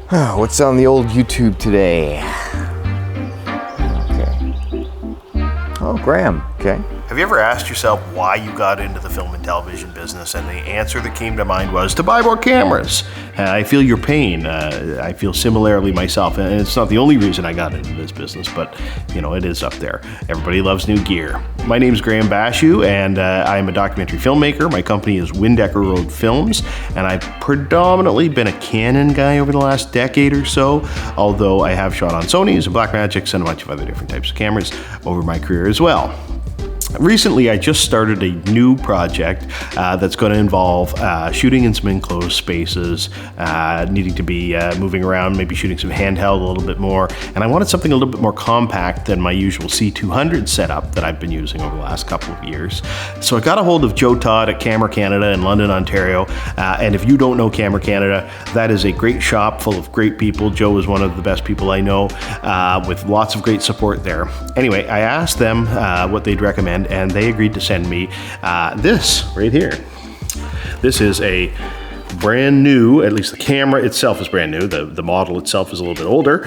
What's on the old YouTube today? Okay. Oh, Graham. Okay. Have you ever asked yourself why you got into the film and television business? And the answer that came to mind was to buy more cameras. I feel your pain. I feel similarly myself. And it's not the only reason I got into this business, but you know, it is up there. Everybody loves new gear. My name is Graham Bashew, and I'm a documentary filmmaker. My company is Windecker Road Films, and I've predominantly been a Canon guy over the last decade or so, although I have shot on Sony's and Blackmagics and a bunch of other different types of cameras over my career as well. Recently, I just started a new project that's going to involve shooting in some enclosed spaces, needing to be moving around, maybe shooting some handheld a little bit more. And I wanted something a little bit more compact than my usual C200 setup that I've been using over the last couple of years. So I got a hold of Joe Todd at Camera Canada in London, Ontario. And if you don't know Camera Canada, that is a great shop full of great people. Joe is one of the best people I know, with lots of great support there. Anyway, I asked them what they'd recommend, and they agreed to send me this right here. This is a brand new, at least the camera itself is brand new, the model itself is a little bit older,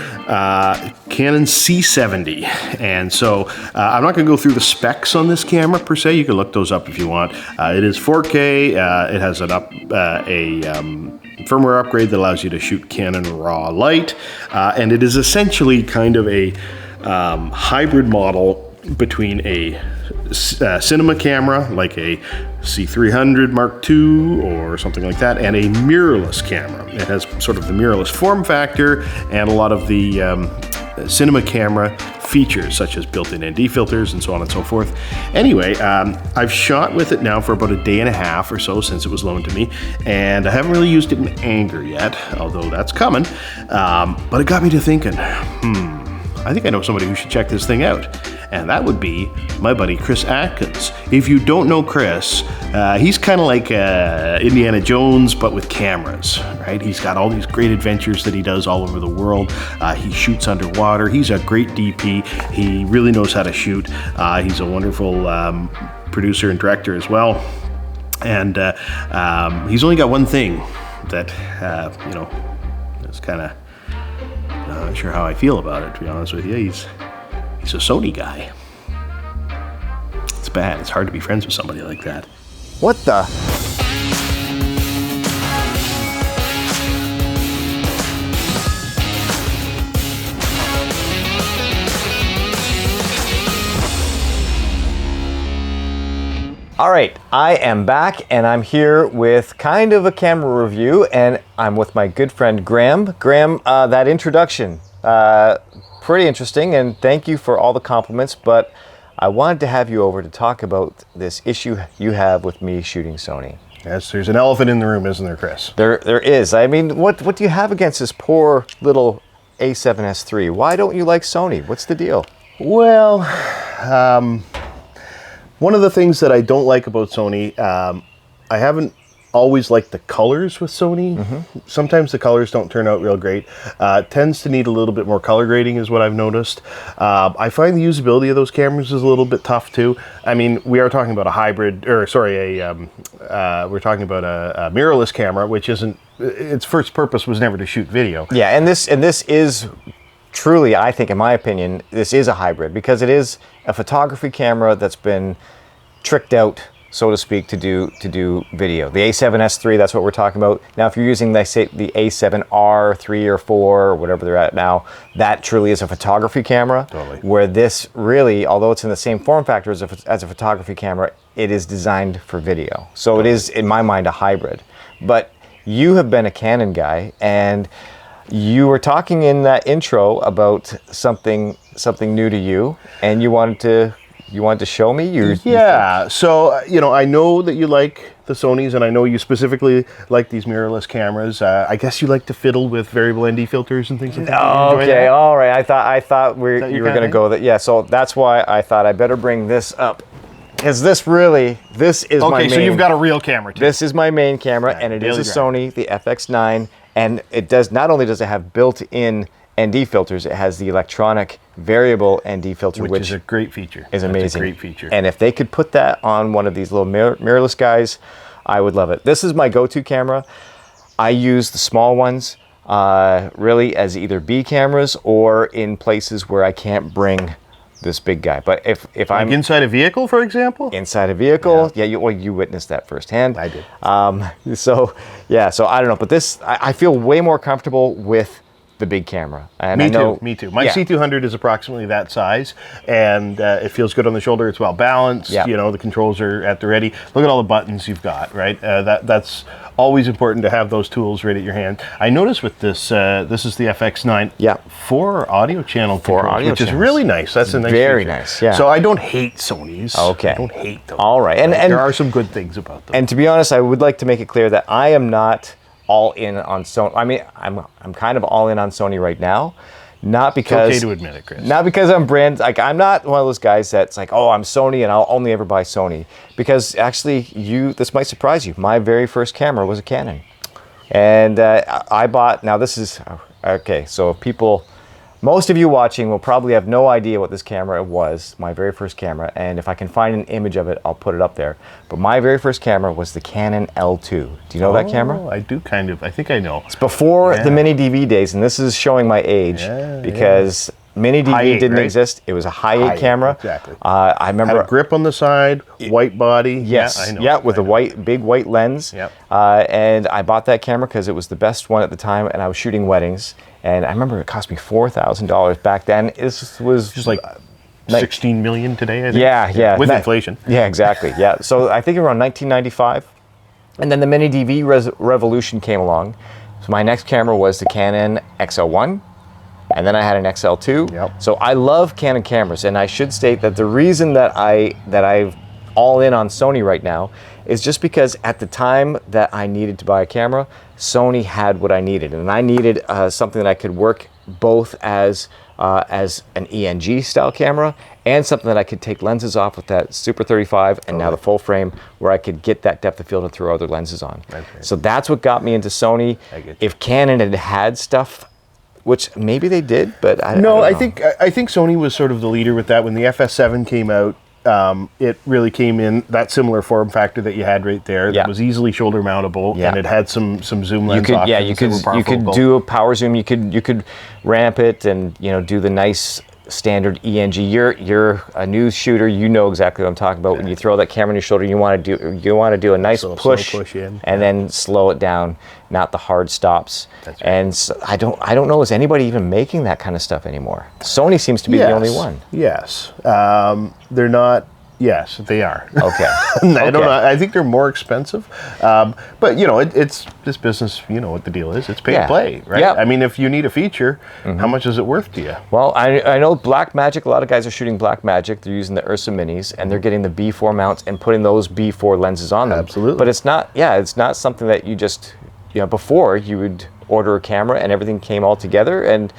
Canon C70. And so I'm not going to go through the specs on this camera per se. You can look those up if you want. It is 4K. It has a firmware upgrade that allows you to shoot Canon RAW light, and it is essentially kind of a hybrid model between a cinema camera like a C300 Mark II or something like that, and a mirrorless camera. It has sort of the mirrorless form factor and a lot of the cinema camera features, such as built-in ND filters and so on and so forth. Anyway, I've shot with it now for about a day and a half or so since it was loaned to me, and I haven't really used it in anger yet, although that's coming. But it got me to thinking, I think I know somebody who should check this thing out. And that would be my buddy Chris Atkins. If you don't know Chris, he's kind of like Indiana Jones, but with cameras, right? He's got all these great adventures that he does all over the world. He shoots underwater. He's a great DP. He really knows how to shoot. He's a wonderful producer and director as well. And he's only got one thing that, is kind of, not sure how I feel about it, to be honest with you. He's a Sony guy. It's bad. It's hard to be friends with somebody like that. What the? All right, I am back, and I'm here with kind of a camera review, and I'm with my good friend Graham. Graham, that introduction, pretty interesting, and thank you for all the compliments, but I wanted to have you over to talk about this issue you have with me shooting Sony. Yes, there's an elephant in the room, isn't there, Chris? There is. I mean, what do you have against this poor little A7S III? Why don't you like Sony? What's the deal? Well, one of the things that I don't like about Sony, I haven't always liked the colors with Sony. Sometimes the colors don't turn out real great. Tends to need a little bit more color grading is what I've noticed. I find the usability of those cameras is a little bit tough too. I mean, we are talking about a hybrid, we're talking about a mirrorless camera, which isn't, its first purpose was never to shoot video. Yeah, and this is truly, I think, in my opinion, this is a hybrid, because it is a photography camera that's been tricked out, so to speak, to do video. The A7S III, that's what we're talking about. Now, if you're using, let's say, the A7R 3 or 4 or whatever they're at now, that truly is a photography camera. Totally. Where this really, although it's in the same form factor as a photography camera, it is designed for video. So It is, in my mind, a hybrid. But you have been a Canon guy, and you were talking in that intro about something new to you, and you wanted to show me? So, I know that you like the Sonys, and I know you specifically like these mirrorless cameras. I guess you like to fiddle with variable ND filters and things like that. Okay, all right. I thought you were going to go that. Yeah, so that's why I thought I better bring this up. Because this is my main... Okay, so you've got a real camera too. This is my main camera, and it is a Sony, the FX9, and it does, not only does it have built-in ND filters, it has the electronic variable ND filter, which is a great feature. Is amazing. That's a great feature. And if they could put that on one of these little mirrorless guys, I would love it. This is my go-to camera. I use the small ones. really as either B cameras or in places where I can't bring this big guy. But if I'm Like inside a vehicle, for example? inside a vehicle, you witnessed that firsthand. I did. So I don't know, but this I feel way more comfortable with the big camera. And Me I know, too. Me too. My yeah. C200 is approximately that size, and it feels good on the shoulder. It's well balanced. Yeah. You know, the controls are at the ready. Look at all the buttons you've got. Right. That's always important to have those tools right at your hand. I noticed with this, this is the FX9. Yeah. 4 audio channel controls, audio which is channels. really nice. That's a nice Very feature. nice, yeah. So I don't hate Sonys. Okay. I don't hate them. All right. And there are some good things about them. And to be honest, I would like to make it clear that I am not all in on Sony. I mean, I'm kind of all in on Sony right now, not because It's okay to admit it, Chris. not because I'm brand like I'm not one of those guys that's like, oh, I'm Sony and I'll only ever buy Sony. Because actually, this might surprise you. My very first camera was a Canon, and I bought. Now this is okay. So people. Most of you watching will probably have no idea what this camera was, my very first camera, and if I can find an image of it, I'll put it up there. But my very first camera was the Canon L2. Do you know that camera? I do kind of. I think I know. It's before the mini DV days, and this is showing my age because mini High DV 8, didn't right? exist. It was a high 8 camera. Exactly. I remember Had a grip on the side, white body. Yes, Yeah, I know. with a big white lens. Yep. And I bought that camera because it was the best one at the time, and I was shooting weddings. And I remember it cost me $4,000 back then. This was Just like 16 million today, I think. Yeah. With inflation. Yeah, exactly. Yeah. So I think around 1995, and then the mini DV revolution came along. So my next camera was the Canon XL1. And then I had an XL2. Yep. So I love Canon cameras, and I should state that the reason that I've all in on Sony right now is just because at the time that I needed to buy a camera, Sony had what I needed, and I needed something that I could work both as an ENG style camera and something that I could take lenses off with that Super 35 and now the full frame, where I could get that depth of field and throw other lenses on. Right. So that's what got me into Sony. I get you. If Canon had stuff, which maybe they did, but I don't No, know. I think Sony was sort of the leader with that. When the FS7 came out, it really came in that similar form factor that you had right there. Yeah. That was easily shoulder mountable, Yeah. and it had some zoom lens you could, options. yeah, you that were could parfocal. do a power zoom. You could ramp it and do the nice standard ENG. You're a news shooter. You know exactly what I'm talking about. When you throw that camera on your shoulder, you want to do a nice Slow push, push in. and then slow it down, not the hard stops. That's right. And so I don't know, is anybody even making that kind of stuff anymore? Sony seems to be the only one. Yes, they're not. Yes, they are. Okay. I don't know. I think they're more expensive, but it's this business. You know what the deal is. It's pay to play, right? Yep. I mean, if you need a feature, how much is it worth to you? Well, I know Blackmagic, a lot of guys are shooting Blackmagic. They're using the Ursa Minis, and they're getting the B4 mounts and putting those B4 lenses on them. Absolutely. But it's not something that you just, before you would order a camera and everything came all together, and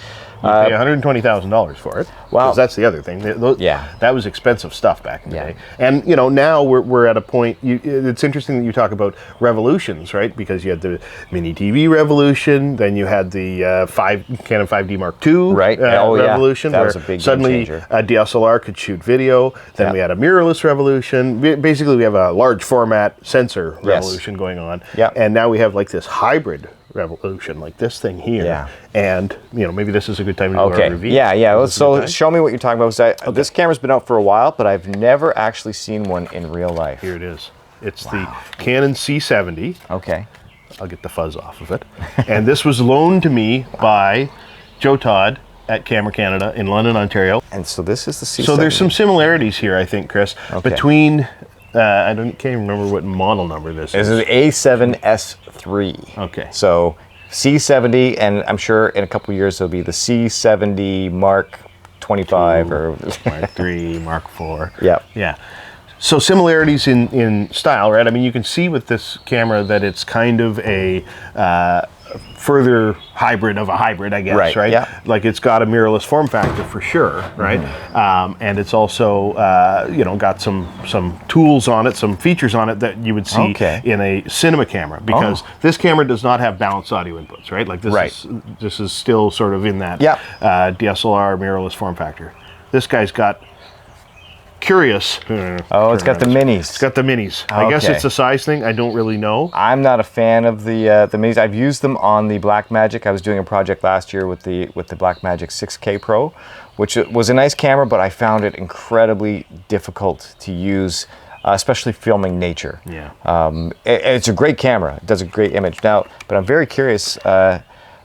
You pay $120,000 for it. Wow. Because that's the other thing. Yeah. That was expensive stuff back in the Yeah. day. And, now we're at a point, it's interesting that you talk about revolutions, right? Because you had the mini TV revolution, then you had the Canon 5D Mark II Right. revolution, That where was a big game suddenly changer. a DSLR could shoot video. Then we had a mirrorless revolution. Basically, we have a large format sensor revolution going on. Yeah. And now we have like this hybrid revolution, like this thing here. Yeah. And, maybe this is a good time to do Okay. a review. Yeah. Is this a good So time? show me what you're talking about. This camera's been out for a while, but I've never actually seen one in real life. Here it is. It's the Canon C70. Okay. I'll get the fuzz off of it. And this was loaned to me by Joe Todd at Camera Canada in London, Ontario. And so this is the C70. So there's some similarities here, I think, Chris, Okay. between, can't even remember what model number this This is. is A7S3. Okay. So C70, and I'm sure in a couple of years there'll be the C70 Mark 25 or Mark 3, Mark 4. Yeah. Yeah. So similarities in style, right? I mean, you can see with this camera that it's kind of a further hybrid of a hybrid, I guess, right? Yeah. Like it's got a mirrorless form factor for sure, right? And it's also, got some tools on it, some features on it that you would see in a cinema camera, because this camera does not have balanced audio inputs, right? Like this is still sort of in that DSLR mirrorless form factor. This guy's got curious. Oh, it's got the minis. It's got the minis. I guess it's a size thing. I don't really know. I'm not a fan of the minis. I've used them on the Blackmagic. I was doing a project last year with the Blackmagic 6K Pro, which was a nice camera, but I found it incredibly difficult to use, especially filming nature. Yeah. It's a great camera. It does a great image. Now, but I'm very curious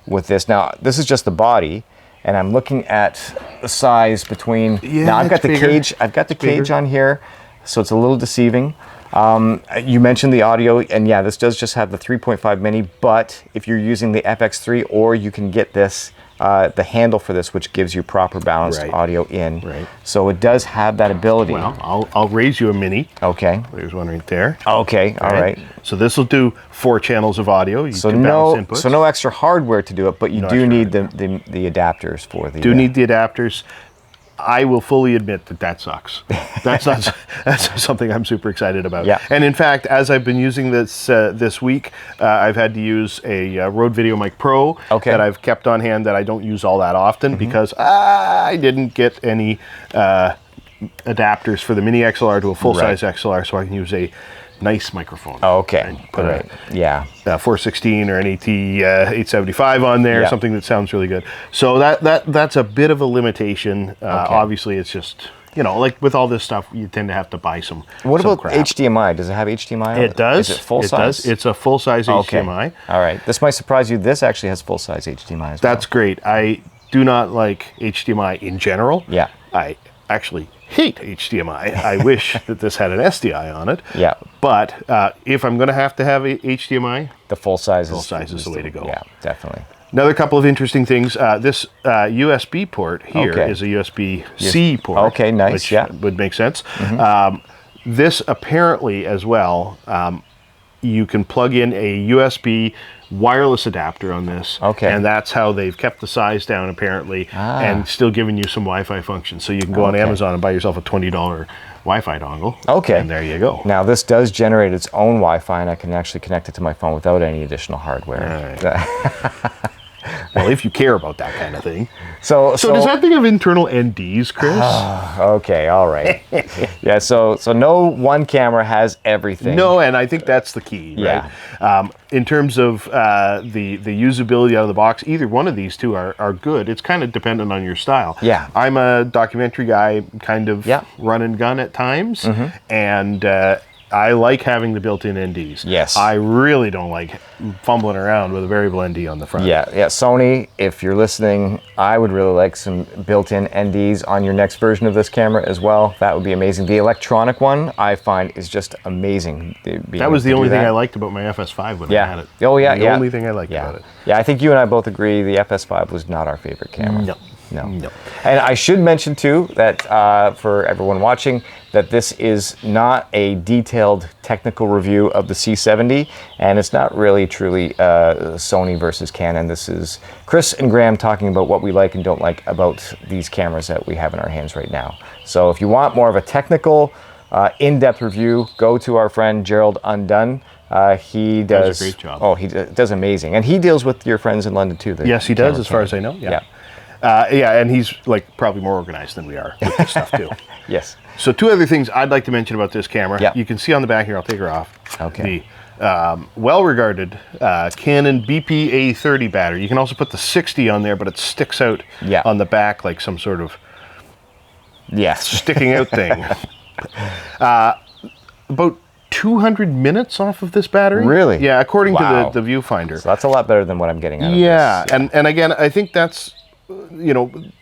with this. Now, this is just the body, and I'm looking at the size between. Yeah, now I've got the bigger. cage. I've got the cage on here, so it's a little deceiving. You mentioned the audio, and yeah, this does just have the 3.5 mini, but if you're using the FX3, or you can get this, the handle for this, which gives you proper balanced audio in. Right. So it does have that ability. Well, I'll raise you a mini. Okay. There's one right there. Okay. All right. So this will do 4 channels of audio. You So can balance inputs. no extra hardware to do it, but you do need the adapters for the. Do need the adapters. I will fully admit that sucks. That's not that's something I'm super excited about. Yeah. And in fact, as I've been using this this week, I've had to use a Rode VideoMic Pro that I've kept on hand that I don't use all that often because I didn't get any adapters for the mini XLR to a full-size XLR, so I can use a nice microphone. Oh, okay. Put a 416 or an AT 875 on there, something that sounds really good. So that's a bit of a limitation. Obviously, it's just, you know, like with all this stuff, you tend to have to buy some. What about crap. HDMI? Does it have HDMI on it? It does. Is it full size? It's a full size HDMI. All right. This might surprise you. This actually has full size HDMI as well. That's great. I do not like HDMI in general. Yeah. I actually hate HDMI. I wish that this had an SDI on it. Yeah. But if I'm going to have a HDMI, the full size is the way to go. Yeah, definitely. Another couple of interesting things. This USB port here is a USB-C port. Okay, nice. Which would make sense. This apparently as well, you can plug in a USB wireless adapter on this. Okay. And that's how they've kept the size down apparently and still giving you some Wi-Fi functions. So you can go on Amazon and buy yourself a $20 Wi-Fi dongle. Okay. And there you go. Now this does generate its own Wi-Fi, and I can actually connect it to my phone without any additional hardware. Well, if you care about that kind of thing. So does that thing have internal NDs, Chris? Okay, all right. Yeah, so no one camera has everything. No, and I think that's the key, right? In terms of the usability out of the box, either one of these two are good. It's kind of dependent on your style. Yeah. I'm a documentary guy, kind of run and gun at times, and I like having the built-in NDs. Yes. I really don't like fumbling around with a variable ND on the front. Yeah. Sony, if you're listening, I would really like some built-in NDs on your next version of this camera as well. That would be amazing. The electronic one, I find, is just amazing. That was the only thing I liked about my FS5 when I had it. Oh, yeah, The only thing I liked about it. Yeah, I think you and I both agree the FS5 was not our favorite camera. No. And I should mention too that for everyone watching, that this is not a detailed technical review of the C70, and it's not really truly Sony versus Canon. This is Chris and Graham talking about what we like and don't like about these cameras that we have in our hands right now. So if you want more of a technical, in-depth review, go to our friend Gerald Undone. He does a great job. Oh, he does amazing, and he deals with your friends in London too. Yes, he does, as far as I know. Yeah. And he's like probably more organized than we are with this stuff too. Yes. So 2 other things I'd like to mention about this camera. You can see on the back here, I'll take her off. Okay. The well-regarded Canon BP-A30 battery. You can also put the 60 on there, but it sticks out on the back like some sort of sticking out thing. About 200 minutes off of this battery. Really? Yeah, according to the viewfinder. So that's a lot better than what I'm getting out of this. And again, I think that's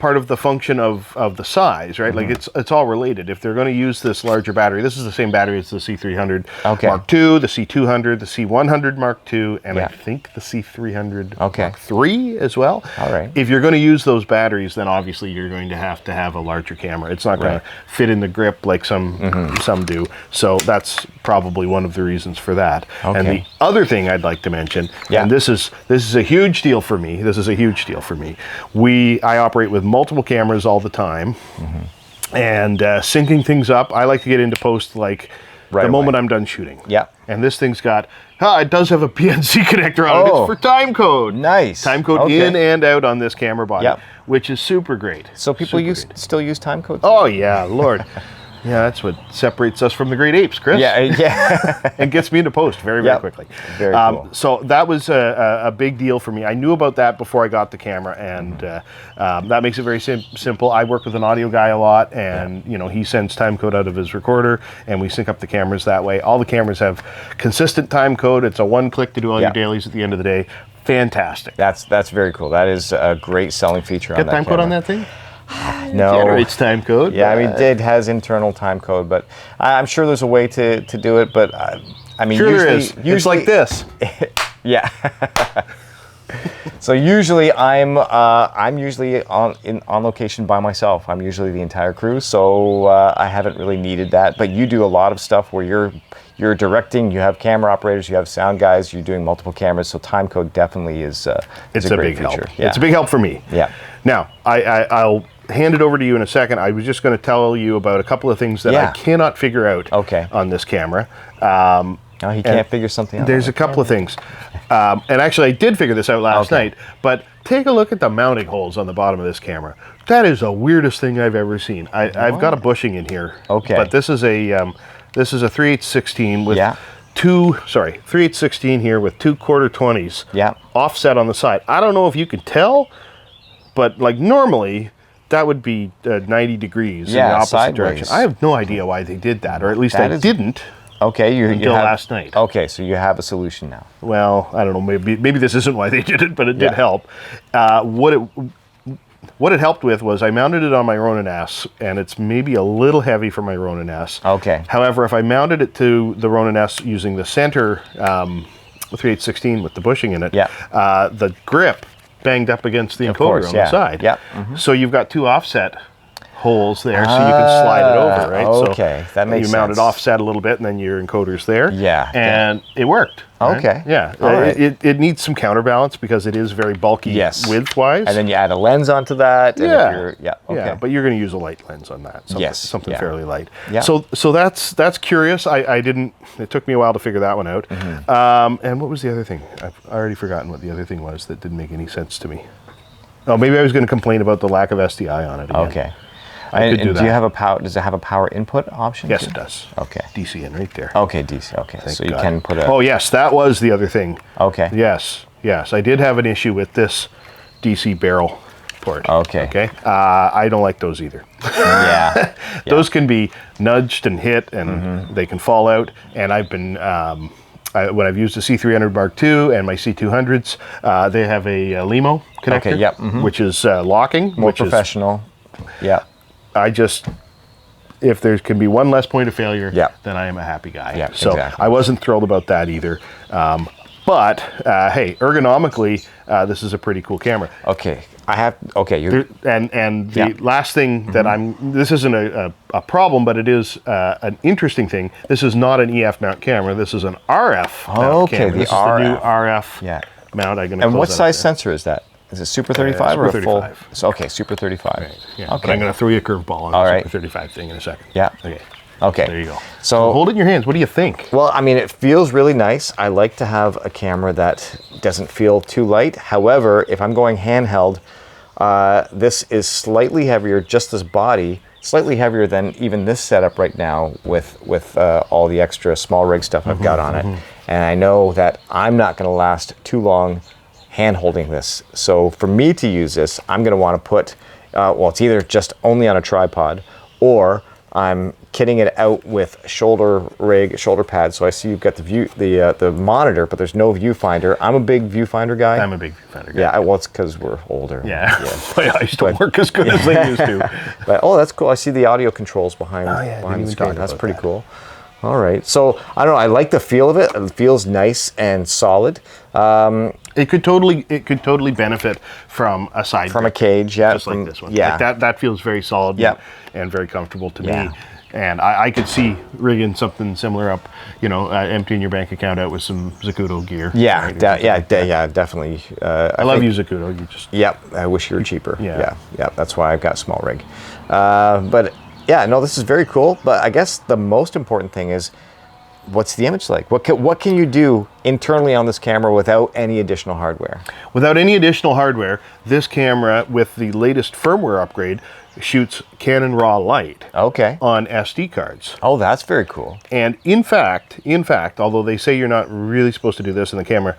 part of the function of the size, right? Like it's all related. If they're going to use this larger battery, this is the same battery as the C300 Mark II, the C200, the C100 Mark II, and I think the C300 Mark III as well. All right. If you're going to use those batteries, then obviously you're going to have a larger camera. It's not going to fit in the grip like some do. So that's probably one of the reasons for that. And the other thing I'd like to mention, and this is a huge deal for me. I operate with multiple cameras all the time, and syncing things up. I like to get into post the moment I'm done shooting. Yeah. And this thing's got, it does have a PNC connector on it. It's for timecode. Nice. Timecode in and out on this camera body, which is super great. So people still use timecode? Oh yeah, Lord. Yeah, that's what separates us from the great apes, Chris. Yeah. It gets me into post very, very quickly. Very cool. So that was a big deal for me. I knew about that before I got the camera, and that makes it very simple. I work with an audio guy a lot, and he sends timecode out of his recorder, and we sync up the cameras that way. All the cameras have consistent timecode. It's a one-click to do all your dailies at the end of the day. Fantastic. That's very cool. That is a great selling feature on that camera. Get timecode on that thing? No. Generates timecode. Yeah, I mean, it has internal timecode, but I'm sure there's a way to do it. But I mean, sure usually, there is. It's like this. Yeah. So usually I'm usually on location by myself. I'm usually the entire crew, so I haven't really needed that. But you do a lot of stuff where you're directing. You have camera operators. You have sound guys. You're doing multiple cameras. So timecode definitely is it's a big great feature. help. Yeah. It's a big help for me. Yeah. Now I'll hand it over to you in a second. I was just going to tell you about a couple of things that I cannot figure out on this camera. Oh, he can't figure something out. There's a couple of things. And actually, I did figure this out last night, but take a look at the mounting holes on the bottom of this camera. That is the weirdest thing I've ever seen. I've got a bushing in here. Okay. But this is a 3/8/16 with 3/8/16 here with 2 1/4-20s offset on the side. I don't know if you can tell, but like normally that would be 90 degrees in the opposite direction. I have no idea why they did that, or at least I didn't. Okay, until last night. Okay, so you have a solution now. Well, I don't know. Maybe this isn't why they did it, but it did help. What it helped with was I mounted it on my Ronin S, and it's maybe a little heavy for my Ronin S. Okay. However, if I mounted it to the Ronin S using the center 3/8/16 with the bushing in it, the grip banged up against the encoder on the side. Yeah. So you've got 2 offset holes there, so you can slide it over, right? Okay, so that makes sense. You mount it offset a little bit, and then your encoder's there. Yeah. And it worked. Right? Okay. Yeah. All right. It needs some counterbalance because it is very bulky width-wise. And then you add a lens onto that. And Yeah, but you're going to use a light lens on that. Something fairly light. Yeah. So that's curious. I didn't. It took me a while to figure that one out. And what was the other thing? I've already forgotten what the other thing was that didn't make any sense to me. Oh, maybe I was going to complain about the lack of SDI on it again. Okay. I could do that. Do you have a power? Does it have a power input option? Yes, too? it does. Okay. DC in right there. Okay, DC. Okay, Thank so you God. can put a. Oh yes, that was the other thing. Okay. Yes. I did have an issue with this DC barrel port. Okay. I don't like those either. Yeah. Those can be nudged and hit, and they can fall out. And I've been when I've used the C300 Mark II and my C200s, they have a LEMO connector, which is locking. More professional. Yeah. If there can be one less point of failure, then I am a happy guy. Yeah, so exactly. I wasn't thrilled about that either. But hey, ergonomically, this is a pretty cool camera. Okay, I have. Okay, you. And the last thing that this isn't a problem, but it is an interesting thing. This is not an EF mount camera. This is an RF mount camera. This is the new RF mount. And what size sensor is that? Is it Super 35 Super or a 35. full? So, okay, Super 35. Right. Yeah. Okay. But I'm going to throw you a curveball on the Super 35 thing in a second. Yeah. Okay. There you go. So hold it in your hands. What do you think? Well, I mean, it feels really nice. I like to have a camera that doesn't feel too light. However, if I'm going handheld, this is slightly heavier, just this body, slightly heavier than even this setup right now with all the extra small rig stuff I've got on it. And I know that I'm not going to last too long hand holding this. So for me to use this, I'm going to want to put, well, it's either just only on a tripod, or I'm kitting it out with shoulder pad. So I see you've got the monitor, but there's no viewfinder. I'm a big viewfinder guy. I'm a big viewfinder guy. Yeah, well, it's because we're older. Yeah. I used to work as good as they used to. But that's cool. I see the audio controls behind the screen. That's pretty cool. All right. So I don't know. I like the feel of it. It feels nice and solid. It could totally benefit from a side from a cage, just like this one. Yeah, like that feels very solid and very comfortable to me. And I could see rigging something similar up, emptying your bank account out with some Zacuto gear. Yeah, definitely. I love you, Zacuto. You just. Yep. I wish you were cheaper. Yeah. That's why I've got a small rig. But yeah, no, this is very cool. But I guess the most important thing is, what's the image like? What can you do internally on this camera without any additional hardware? Without any additional hardware, this camera with the latest firmware upgrade shoots Canon RAW light Okay. on SD cards. Oh, that's very cool. And in fact, although they say you're not really supposed to do this, and the camera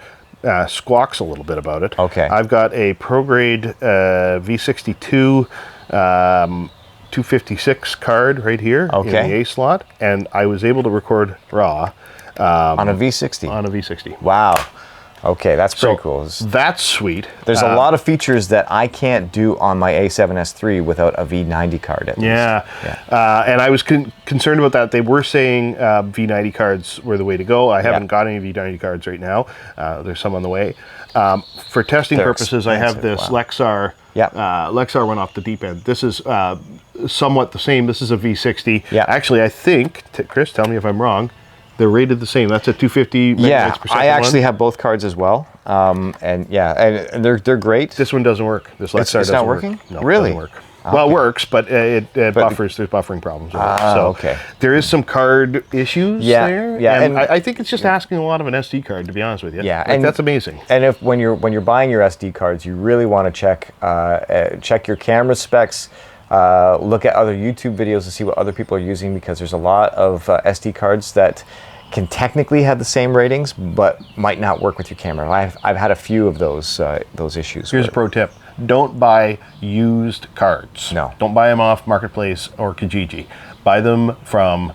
squawks a little bit about it. Okay. I've got a ProGrade V62 256 card right here in the A slot, and I was able to record RAW On a V60? on a V60. Wow. Okay, that's pretty cool. That's sweet. There's a lot of features that I can't do on my A7S III without a V90 card at least. Yeah. And I was concerned about that. They were saying V90 cards were the way to go. I haven't got any V90 cards right now. There's some on the way. For testing purposes, I have this Lexar. Yeah. Lexar went off the deep end. This is somewhat the same. This is a V60. Yeah. Actually, I think, Chris, tell me if I'm wrong, they're rated the same. That's a 250 megabytes per second. I actually have both cards as well. And they're great. This one doesn't work. This Lexar doesn't not work. working? No, Really? it doesn't work. Well, it works, but it buffers. There's buffering problems with it. So okay. there is some card issues there. Yeah, and I think it's just asking a lot of an SD card, to be honest with you. Yeah, like, and that's amazing. And if when you're buying your SD cards, you really want to check your camera specs. Look at other YouTube videos to see what other people are using, because there's a lot of SD cards that can technically have the same ratings, but might not work with your camera. I've had a few of those issues. Here's a pro tip. Don't buy used cards. No. Don't buy them off Marketplace or Kijiji. Buy them from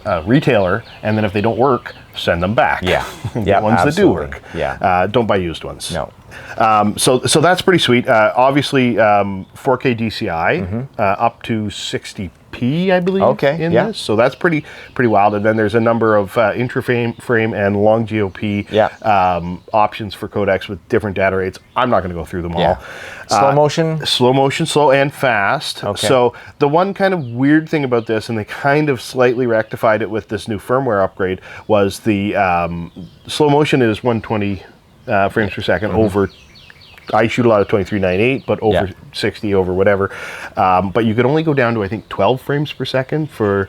a retailer, and then if they don't work, send them back. Yeah. Get ones that do work. Yeah. Don't buy used ones. No. So that's pretty sweet. Obviously, 4K DCI up to 60p, I believe, in this. So that's pretty wild. And then there's a number of intraframe and long GOP options for codecs with different data rates. I'm not going to go through them all. Slow motion? Slow motion, slow and fast. Okay. So the one kind of weird thing about this, and they kind of slightly rectified it with this new firmware upgrade, was the slow motion is 120 frames per second over. I shoot a lot of 23.98, but over 60, over whatever. But you could only go down to, I think, 12 frames per second for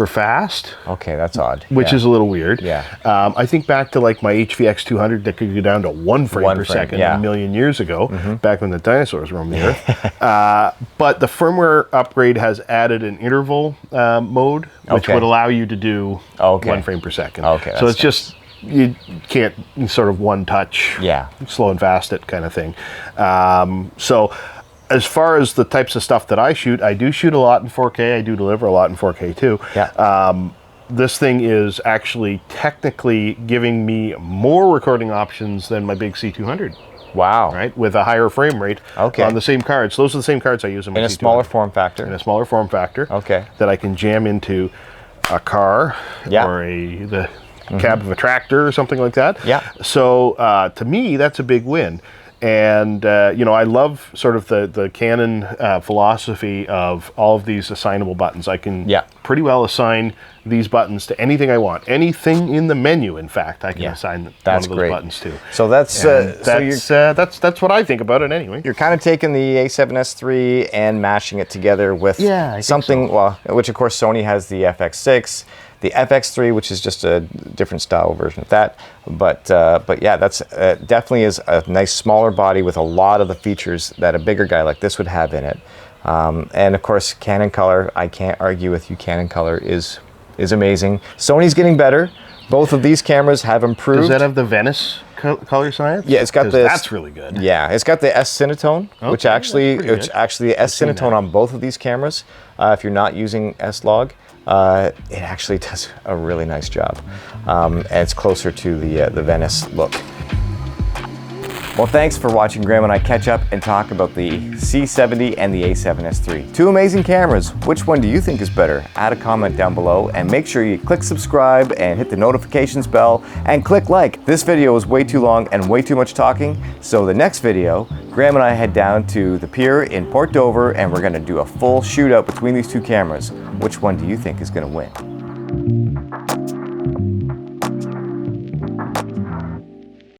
fast. Okay, that's odd. Which is a little weird. Yeah. I think back to like my HVX 200 that could go down to 1 frame per second a million years ago, back when the dinosaurs roamed the earth. But the firmware upgrade has added an interval mode, which would allow you to do 1 frame per second. Okay, so it's just, you can't sort of one touch, slow and fast it kind of thing. So as far as the types of stuff that I do shoot a lot in 4K. I do deliver a lot in 4K too. Yeah. This thing is actually technically giving me more recording options than my big C200. Wow. Right, with a higher frame rate on the same cards. So those are the same cards I use in my C200. In a smaller form factor. In a smaller form factor. Okay. That I can jam into a car or the cab of a tractor or something like that. Yeah. So to me, that's a big win. And I love sort of the Canon philosophy of all of these assignable buttons. I can pretty well assign these buttons to anything I want. Anything in the menu, in fact, I can assign one of those buttons to. So that's that's what I think about it anyway. You're kind of taking the A7S III and mashing it together with something, which of course Sony has the FX6. The FX3, which is just a different style version of that, but yeah, that's definitely is a nice smaller body with a lot of the features that a bigger guy like this would have in it, and of course Canon color. I can't argue with you. Canon color is amazing. Sony's getting better. Both of these cameras have improved. Does that have the Venice color science? Yeah, it's got the. That's really good. Yeah, it's got the S Cinetone, which actually the S Cinetone on both of these cameras. If you're not using S Log. It actually does a really nice job, and it's closer to the Venice look. Well, thanks for watching Graham and I catch up and talk about the C70 and the A7S III. Two amazing cameras. Which one do you think is better? Add a comment down below and make sure you click subscribe and hit the notifications bell and click like. This video was way too long and way too much talking, so the next video, Graham and I head down to the pier in Port Dover and we're going to do a full shootout between these two cameras. Which one do you think is going to win?